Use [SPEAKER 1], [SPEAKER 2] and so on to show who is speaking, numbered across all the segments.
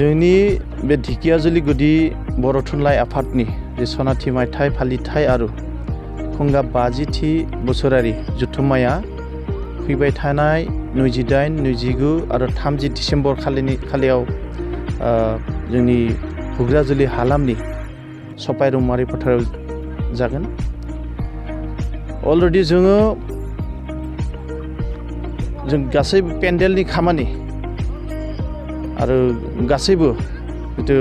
[SPEAKER 1] जोंनि बे ढेकियाजुलि गुदि बर' थुनलाइ आफादनि जे सनाथि मायथाइ फालिथाय आरो खुंगा 50थि बोसोरारि जथुम्माया फैबाय थानाय 28, 29 आरो 30 डिसेम्बर खालियाव जोंनि हुग्राजुलि हालामनि सपाय रौमारि फोथाराव जागोन। अलरेडि जों गासैबो पेन्डेलनि खामानि आरो गासैबो जितु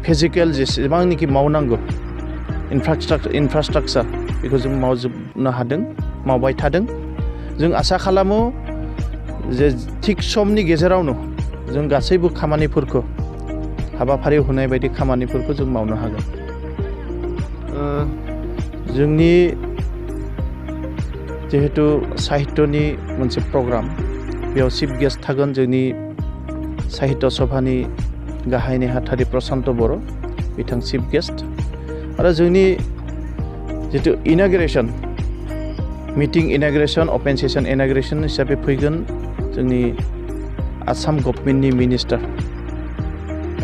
[SPEAKER 1] फिजिकेल जेसेबांनाखि मावनांगौ इनफ्रास्ट्राक्चार बेखौ जों मावजोबनो हादों, मावबाय थादों। जों आसा खालामो जे थिग समनि गेजेरावनो जों गासैबो खामानिफोरखौ हाबाफारियाव होनाय बायदि खामानिफोरखौ जों मावनो हागोन। जोंनि जिहेतु साहित्यनि मोनसे प्रग्राम, बेयाव चिफ गेस्ट थागोन जोंनि साहित्य सभानि गाहाय नेहाथारि प्रशान्त बर' बिथां चिफ गेस्ट। आरो जोंनि जितु इनाग्रेसन मिटिं इनाग्रेसन अपेन सेसन इनाग्रेसन हिसाबै फैगोन जोंनि आसाम गभर्नमेन्टनि मिनिस्टार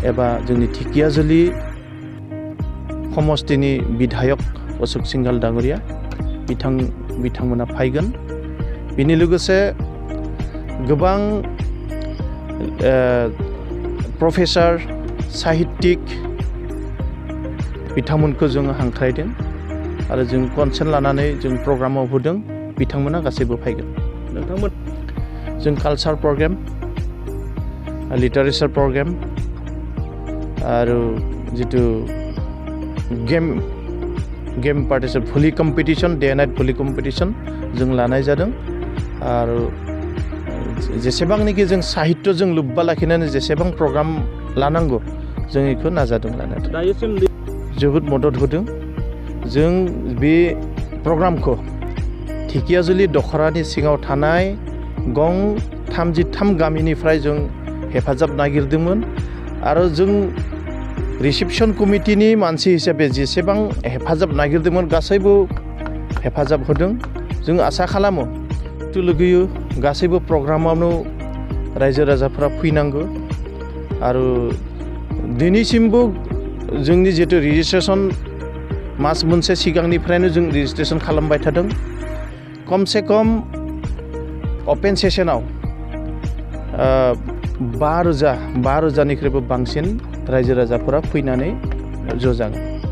[SPEAKER 1] एबा जोंनि ढेकियाजुलि समस्तिनि बिधायक अशोक सिंघाल डांगरिया बिथांमोना फैगोन। बिनि लोगोसे गोबां प्रफेसार साहित्यिक बिथांमोनखौ जों हांख्रायदों आरो जों कनसेन्ट लानानै जों प्रग्रामाव होदों, बिथांमोना गासैबो फैगोन। नोंथांमोन जों कालचार प्रग्राम, लिटारेचार प्रग्राम आरो जितु गेम पार्टिसिपेट भलि कम्पिटिशन, डे नाइट भलि कम्पिटिशन जों लानाय जादों। आरो जेसेबांनाखि जों साहित्यजों लोब्बा लाखिनानै जेसेबां प्रग्राम लानांगौ जों बेखौ नाजादों लानो।
[SPEAKER 2] दायोसिम
[SPEAKER 1] जोबोद मदद होदों। जों बे प्रग्रामखौ ढेकियाजुलि दखरानि सिङाव थानाय गं 33 गामिनिफ्राय जों हेफाजाब नागिरदोंमोन आरो जों रिसेपसन कमिटिनि मानसि हिसाबै जेसेबां हेफाजाब नागिरदोंमोन गासैबो हेफाजाब होदों। जों आसा खालामो लुगैयो गासैबो प्रग्रामावनो रायजो राजाफोरा फैनांगौ। आरो दिनैसिमबो जोंनि जितु रेजिस्ट्रेसन मास मोनसे सिगांनिफ्रायनो जों रेजिस्ट्रेसन खालामबाय थादों। कमसे कम अपेन सेसनाव 5,000निख्रुइबो बांसिन रायजो राजाफोरा फैनानै ज' जागोन।